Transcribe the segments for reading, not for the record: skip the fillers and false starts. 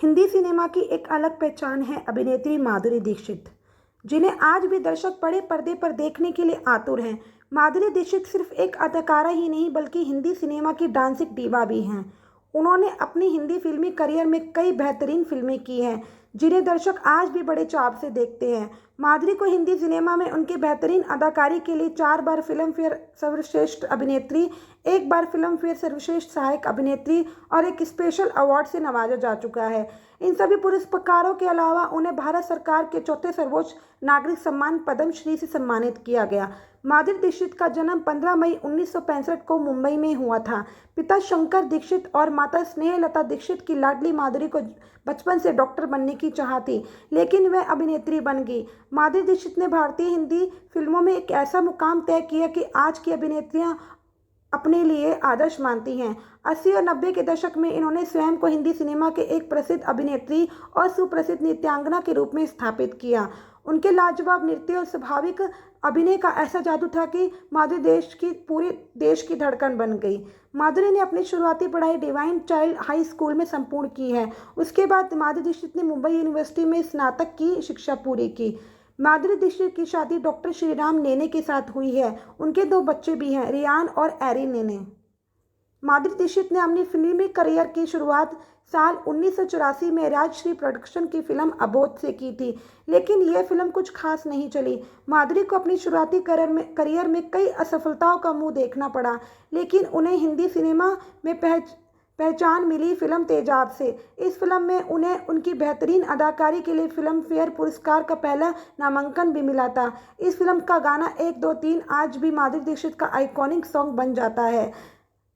Hindi cinema की एक अलग पहचान है अभिनेत्री माधुरी दीक्षित, जिन्हें आज भी दर्शक बड़े पर्दे पर देखने के लिए आतुर हैं। माधुरी दीक्षित सिर्फ एक अदाकारा ही नहीं बल्कि हिंदी सिनेमा की डांसिंग डीवा भी हैं। उन्होंने अपनी हिंदी फिल्मी करियर में कई बेहतरीन फिल्में की हैं, जिन्हें दर्शक आज भी बड़े चाव से देखते हैं। माधुरी को हिंदी सिनेमा में उनके बेहतरीन अदाकारी के लिए 4 बार फिल्म फेयर सर्वश्रेष्ठ अभिनेत्री, 1 बार फिल्म फेयर सर्वश्रेष्ठ सहायक अभिनेत्री और एक स्पेशल अवार्ड से नवाजा जा चुका है। इन सभी पुरस्कारों के अलावा उन्हें भारत सरकार के चौथे सर्वोच्च नागरिक सम्मान पद्मश्री से सम्मानित किया गया। माधुरी दीक्षित का जन्म 15 मई 1965 को मुंबई में हुआ था। पिता शंकर दीक्षित और माता स्नेहलता दीक्षित की लाडली माधुरी को बचपन से डॉक्टर बनने की चाह थी, लेकिन वह अभिनेत्री बन गई। माधुरी दीक्षित ने भारतीय हिंदी फिल्मों में एक ऐसा मुकाम तय किया कि आज की अभिनेत्रियां अपने लिए आदर्श मानती हैं। 80 और 90 के दशक में इन्होंने स्वयं को हिंदी सिनेमा के एक प्रसिद्ध अभिनेत्री और सुप्रसिद्ध नृत्यांगना के रूप में स्थापित किया। उनके लाजवाब नृत्य और स्वाभाविक अभिनय का ऐसा जादू था कि माधुरी पूरे देश की धड़कन बन गई। माधुरी ने अपनी शुरुआती पढ़ाई डिवाइन चाइल्ड हाई स्कूल में संपूर्ण की है। उसके बाद माधुरी दीक्षित ने मुंबई यूनिवर्सिटी में स्नातक की शिक्षा पूरी की। माधुरी दीक्षित की शादी डॉक्टर श्रीराम नेने के साथ हुई है। उनके 2 बच्चे भी हैं, रियान और एरिन नेने। माधुरी दीक्षित ने अपनी फिल्मी करियर की शुरुआत साल 1984 में राजश्री प्रोडक्शन की फिल्म अबोध से की थी, लेकिन यह फिल्म कुछ खास नहीं चली। माधुरी को अपनी शुरुआती करियर में कई असफलताओं का मुंह देखना पड़ा, लेकिन उन्हें हिंदी सिनेमा में पहचान मिली फिल्म तेजाब से। इस फिल्म में उन्हें उनकी बेहतरीन अदाकारी के लिए फिल्म फेयर पुरस्कार का पहला नामांकन भी मिला था। इस फिल्म का गाना 1 2 3 आज भी माधुरी दीक्षित का आइकॉनिक सॉन्ग बन जाता है।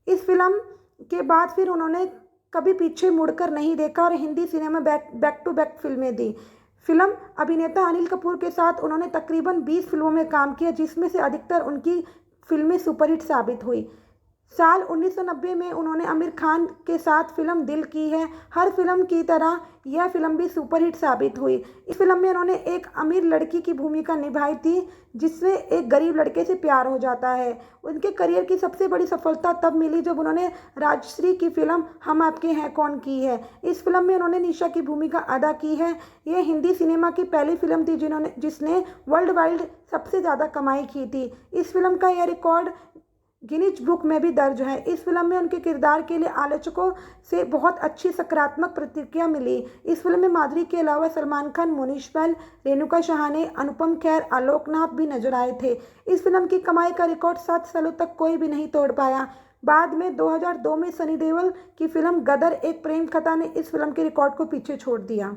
इस फिल्म के बाद फिर उन्होंने कभी पीछे मुड़कर नहीं देखा और Hindi cinema back to back फिल्में दी। फिल्म अभिनेता अनिल कपूर के साथ उन्होंने तकरीबन 20 फिल्मों में काम किया, जिसमें से अधिकतर उनकी फिल्में सुपरहिट साबित हुई। साल 1990 में उन्होंने आमिर खान के साथ फिल्म दिल की है। हर फिल्म की तरह यह फिल्म भी सुपरहिट साबित हुई। इस फिल्म में उन्होंने एक अमीर लड़की की भूमिका निभाई थी, जिससे एक गरीब लड़के से प्यार हो जाता है। उनके करियर की सबसे बड़ी सफलता तब मिली जब उन्होंने राजश्री की फिल्म हम आपके हैं कौन की है। इस फिल्म में उन्होंने निशा की भूमिका अदा की है। यह हिंदी सिनेमा की पहली फिल्म थी जिसने वर्ल्ड वाइड सबसे ज़्यादा कमाई की थी। इस फिल्म का यह रिकॉर्ड गिनीज बुक में भी दर्ज है। इस फिल्म में उनके किरदार के लिए आलोचकों से बहुत अच्छी सकारात्मक प्रतिक्रिया मिली। इस फिल्म में माधुरी के अलावा सलमान खान, मोनीश बैल, रेणुका शहाने, अनुपम खेर, आलोकनाथ भी नजर आए थे। इस फिल्म की कमाई का रिकॉर्ड 7 सालों तक कोई भी नहीं तोड़ पाया। बाद में 2002 में सनी देओल की फिल्म गदर एक प्रेम कथा ने इस फिल्म के रिकॉर्ड को पीछे छोड़ दिया।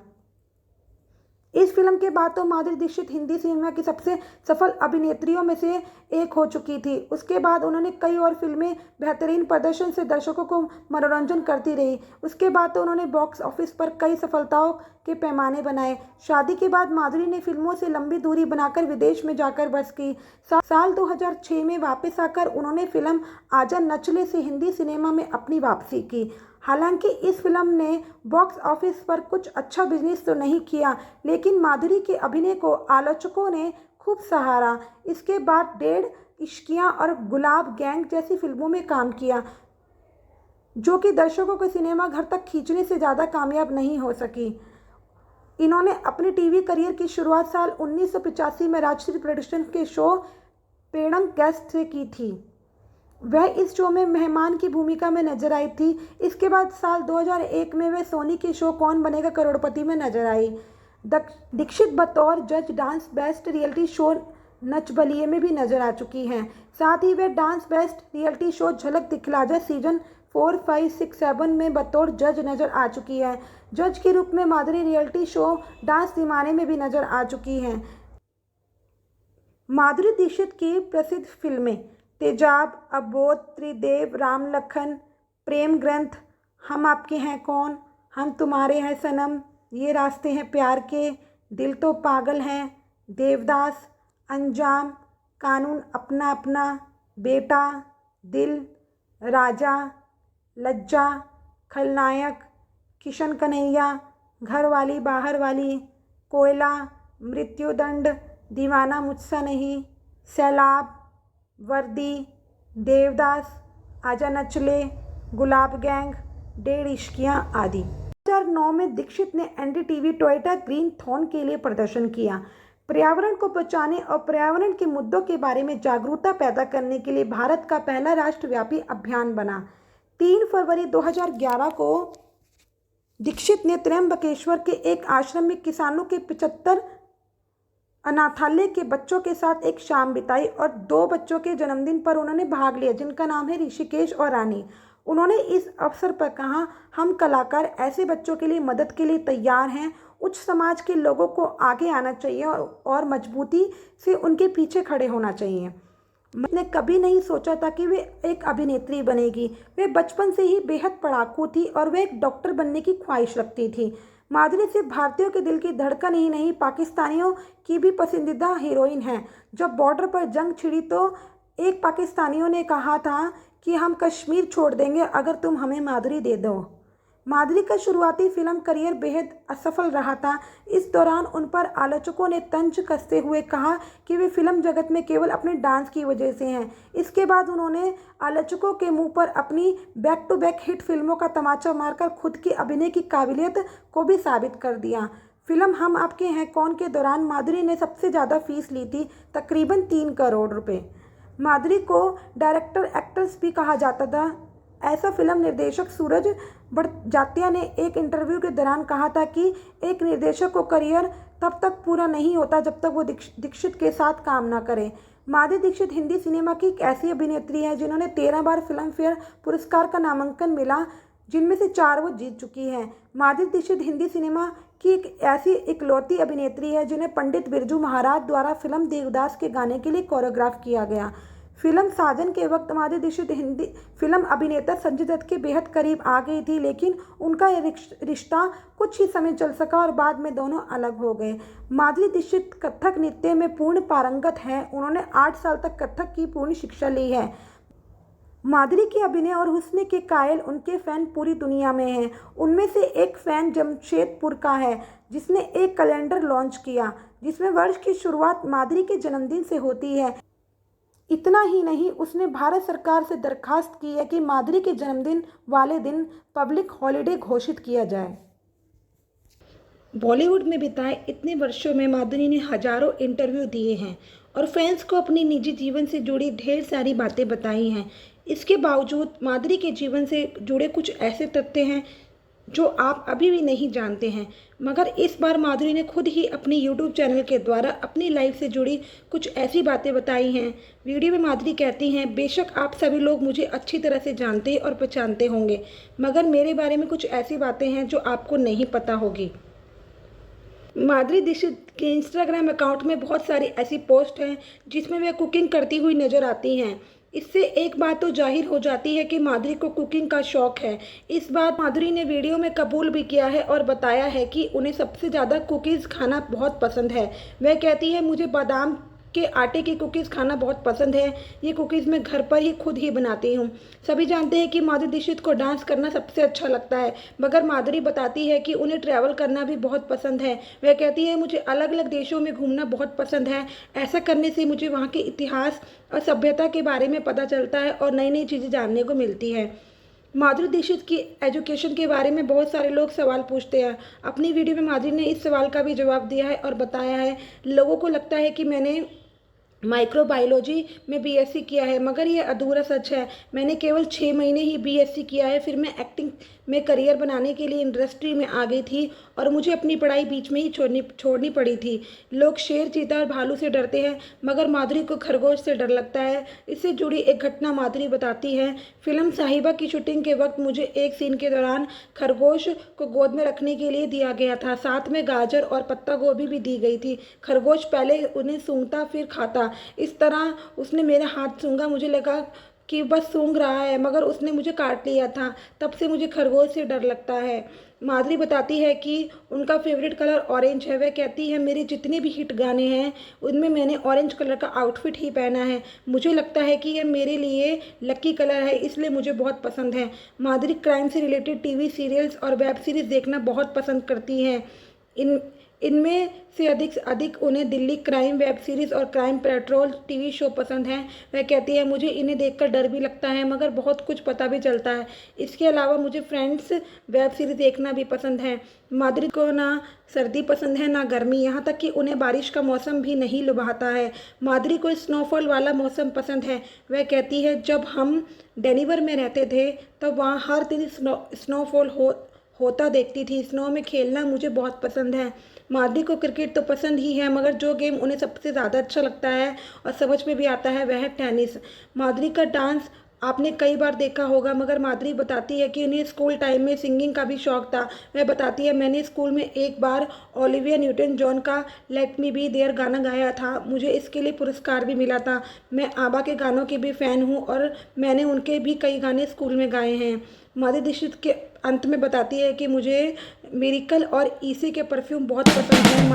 इस फिल्म के बाद तो माधुरी दीक्षित हिंदी सिनेमा की सबसे सफल अभिनेत्रियों में से एक हो चुकी थी। उसके बाद उन्होंने कई और फिल्में बेहतरीन प्रदर्शन से दर्शकों को मनोरंजन करती रही। उसके बाद तो उन्होंने बॉक्स ऑफिस पर कई सफलताओं के पैमाने बनाए। शादी के बाद माधुरी ने फिल्मों से लंबी दूरी बनाकर विदेश में जाकर बस की। साल 2006 में वापस आकर उन्होंने फिल्म आजा नचले से हिंदी सिनेमा में अपनी वापसी की। हालांकि इस फिल्म ने बॉक्स ऑफिस पर कुछ अच्छा बिजनेस तो नहीं किया, लेकिन माधुरी के अभिनय को आलोचकों ने खूब सराहा। इसके बाद डेढ़ इश्कियाँ और गुलाब गैंग जैसी फिल्मों में काम किया, जो कि दर्शकों को सिनेमा घर तक खींचने से ज़्यादा कामयाब नहीं हो सकी। इन्होंने अपनी टीवी करियर की शुरुआत साल 1985 में राजश्री प्रोडक्शन के शो पेड़म गेस्ट से की थी। वह इस शो में मेहमान की भूमिका में नजर आई थी। इसके बाद साल 2001 में वह सोनी के शो कौन बनेगा करोड़पति में नजर आई। दीक्षित बतौर जज dance best reality show Nach Baliye में भी नजर आ चुकी हैं। साथ ही वह डांस बेस्ट रियलिटी शो झलक दिखला जा सीजन 4, 5, 6, 7 में बतौर जज नजर आ चुकी है। जज के रूप में माधुरी रियलिटी शो डांस दीवाने में भी नजर आ चुकी हैं। माधुरी दीक्षित की प्रसिद्ध फिल्में तेजाब, अबोध, त्रिदेव, राम लखन, प्रेम ग्रंथ, हम आपके हैं कौन, हम तुम्हारे हैं सनम, ये रास्ते हैं प्यार के, दिल तो पागल हैं, देवदास, अंजाम, कानून अपना अपना, बेटा, दिल, राजा, लज्जा, खलनायक, किशन कन्हैया, घर वाली बाहर वाली, कोयला, मृत्युदंड, दीवाना मुझसा नहीं, सैलाब, वर्दी, देवदास, आजा नचले, गुलाब गैंग, डेढ़ इश्कियाँ आदि। 2009 में दीक्षित ने एनडीटीवी टोयोटा ग्रीन थॉन के लिए प्रदर्शन किया। पर्यावरण को बचाने और पर्यावरण के मुद्दों के बारे में जागरूकता पैदा करने के लिए भारत का पहला राष्ट्रव्यापी अभियान बना। 3 फरवरी 2011 को दीक्षित ने त्र्यंबकेश्वर के एक आश्रम में किसानों के 75 अनाथालय के बच्चों के साथ एक शाम बिताई और 2 बच्चों के जन्मदिन पर उन्होंने भाग लिया, जिनका नाम है ऋषिकेश और रानी। उन्होंने इस अवसर पर कहा, हम कलाकार ऐसे बच्चों के लिए मदद के लिए तैयार हैं। उच्च समाज के लोगों को आगे आना चाहिए और मजबूती से उनके पीछे खड़े होना चाहिए। मैंने कभी नहीं सोचा था कि वे एक अभिनेत्री बनेगी। वे बचपन से ही बेहद पढ़ाकू थी और वे एक डॉक्टर बनने की ख्वाहिश रखती थी। माधुरी सिर्फ भारतीयों के दिल की धड़कन ही नहीं, पाकिस्तानियों की भी पसंदीदा हीरोइन है। जब बॉर्डर पर जंग छिड़ी तो एक पाकिस्तानियों ने कहा था कि हम कश्मीर छोड़ देंगे अगर तुम हमें माधुरी दे दो। माधुरी का शुरुआती फिल्म करियर बेहद असफल रहा था। इस दौरान उन पर आलोचकों ने तंज कसते हुए कहा कि वे फिल्म जगत में केवल अपने डांस की वजह से हैं। इसके बाद उन्होंने आलोचकों के मुंह पर अपनी बैक टू बैक हिट फिल्मों का तमाचा मारकर खुद की अभिनय की काबिलियत को भी साबित कर दिया। फिल्म हम आपके हैं कौन के दौरान माधुरी ने सबसे ज़्यादा फीस ली थी, तकरीबन 3 करोड़ रुपये। माधुरी को डायरेक्टर एक्ट्रेस भी कहा जाता था। ऐसा फिल्म निर्देशक सूरज बड़जात्या ने एक इंटरव्यू के दौरान कहा था कि एक निर्देशक को करियर तब तक पूरा नहीं होता जब तक वो दीक्षित के साथ काम ना करे। माधुरी दीक्षित हिंदी सिनेमा की एक ऐसी अभिनेत्री है जिन्होंने 13 बार फिल्म फेयर पुरस्कार का नामांकन मिला, जिनमें से 4 वो जीत चुकी हैं। माधुरी दीक्षित हिंदी सिनेमा की एक ऐसी इकलौती अभिनेत्री है जिन्हें पंडित बिरजू महाराज द्वारा फिल्म देवदास के गाने के लिए कोरियोग्राफ किया गया। फिल्म साजन के वक्त माधुरी दीक्षित हिंदी फिल्म अभिनेता संजय दत्त के बेहद करीब आ गई थी, लेकिन उनका रिश्ता कुछ ही समय चल सका और बाद में दोनों अलग हो गए। माधुरी दीक्षित कथक नृत्य में पूर्ण पारंगत है। उन्होंने 8 साल तक कथक की पूर्ण शिक्षा ली है। माधुरी के अभिनय और हुस्न के कायल उनके फैन पूरी दुनिया में हैं। उनमें से एक फैन जमशेदपुर का है, जिसने एक कैलेंडर लॉन्च किया जिसमें वर्ष की शुरुआत माधुरी के जन्मदिन से होती है। इतना ही नहीं, उसने भारत सरकार से दरखास्त की है कि माधुरी के जन्मदिन वाले दिन पब्लिक हॉलिडे घोषित किया जाए। बॉलीवुड में बिताए इतने वर्षों में माधुरी ने हजारों इंटरव्यू दिए हैं और फैंस को अपनी निजी जीवन से जुड़ी ढेर सारी बातें बताई हैं। इसके बावजूद माधुरी के जीवन से जुड़े कुछ ऐसे तथ्य हैं जो आप अभी भी नहीं जानते हैं, मगर इस बार माधुरी ने खुद ही अपने यूट्यूब चैनल के द्वारा अपनी लाइफ से जुड़ी कुछ ऐसी बातें बताई हैं। वीडियो में माधुरी कहती हैं, बेशक आप सभी लोग मुझे अच्छी तरह से जानते और पहचानते होंगे, मगर मेरे बारे में कुछ ऐसी बातें हैं जो आपको नहीं पता होगी। माधुरी दीक्षित के इंस्टाग्राम अकाउंट में बहुत सारी ऐसी पोस्ट हैं जिसमें वे कुकिंग करती हुई नजर आती हैं। इससे एक बात तो जाहिर हो जाती है कि माधुरी को कुकिंग का शौक है। इस बार माधुरी ने वीडियो में कबूल भी किया है और बताया है कि उन्हें सबसे ज़्यादा कुकीज़ खाना बहुत पसंद है। वह कहती है, मुझे बादाम के आटे की कुकीज़ खाना बहुत पसंद है। ये कुकीज़ मैं घर पर ही खुद ही बनाती हूँ। सभी जानते हैं कि माधुरी दीक्षित को डांस करना सबसे अच्छा लगता है, मगर माधुरी बताती है कि उन्हें ट्रैवल करना भी बहुत पसंद है। वह कहती है, मुझे अलग अलग देशों में घूमना बहुत पसंद है। ऐसा करने से मुझे वहाँ के इतिहास और सभ्यता के बारे में पता चलता है और नई नई चीज़ें जानने को मिलती है। माधुरी दीक्षित की एजुकेशन के बारे में बहुत सारे लोग सवाल पूछते हैं। अपनी वीडियो में माधुरी ने इस सवाल का भी जवाब दिया है और बताया है, लोगों को लगता है कि मैंने माइक्रोबायोलॉजी में बीएससी किया है, मगर यह अधूरा सच है। मैंने केवल 6 महीने ही बीएससी किया है। फिर मैं एक्टिंग में करियर बनाने के लिए इंडस्ट्री में आ गई थी और मुझे अपनी पढ़ाई बीच में ही छोड़नी पड़ी थी। लोग शेर, चीता और भालू से डरते हैं, मगर माधुरी को खरगोश से डर लगता है। इससे जुड़ी एक घटना माधुरी बताती है, फिल्म साहिबा की शूटिंग के वक्त मुझे एक सीन के दौरान खरगोश को गोद में रखने के लिए दिया गया था। साथ में गाजर और पत्ता गोभी भी दी गई थी। खरगोश पहले उन्हें सूंघता फिर खाता। इस तरह उसने मेरा हाथ सूंघा, मुझे लगा कि बस सूंघ रहा है, मगर उसने मुझे काट लिया था। तब से मुझे खरगोश से डर लगता है। माधुरी बताती है कि उनका फेवरेट कलर ऑरेंज है। वह कहती है, मेरे जितने भी हिट गाने हैं उनमें मैंने ऑरेंज कलर का आउटफिट ही पहना है। मुझे लगता है कि यह मेरे लिए लकी कलर है, इसलिए मुझे बहुत पसंद है। माधुरी क्राइम से रिलेटेड टीवी सीरियल्स और वेब सीरीज़ देखना बहुत पसंद करती हैं। इनमें से अधिक से अधिक उन्हें दिल्ली क्राइम वेब सीरीज़ और क्राइम पेट्रोल टीवी शो पसंद हैं। वह कहती है, मुझे इन्हें देखकर डर भी लगता है मगर बहुत कुछ पता भी चलता है। इसके अलावा मुझे फ्रेंड्स वेब सीरीज़ देखना भी पसंद है। माधुरी को ना सर्दी पसंद है ना गर्मी, यहाँ तक कि उन्हें बारिश का मौसम भी नहीं लुभाता है। माधुरी को स्नोफॉल वाला मौसम पसंद है। वह कहती है, जब हम डेनवर में रहते थे तब वहाँ हर दिन स्नोफॉल होता देखती थी। स्नो में खेलना मुझे बहुत पसंद है। माधुरी को क्रिकेट तो पसंद ही है मगर जो गेम उन्हें सबसे ज़्यादा अच्छा लगता है और समझ में भी आता है वह है टेनिस। माधुरी का डांस आपने कई बार देखा होगा मगर माधुरी बताती है कि उन्हें स्कूल टाइम में सिंगिंग का भी शौक था। वह बताती है, मैंने स्कूल में एक बार ओलिविया न्यूटन जॉन का लेट मी बी देयर गाना गाया था। मुझे इसके लिए पुरस्कार भी मिला था। मैं आबा के गानों की भी फ़ैन हूँ और मैंने उनके भी कई गाने स्कूल में गाए हैं। माधुरी दीक्षित के अंत में बताती है कि मुझे मिरेकल और ईसी के परफ्यूम बहुत पसंद है।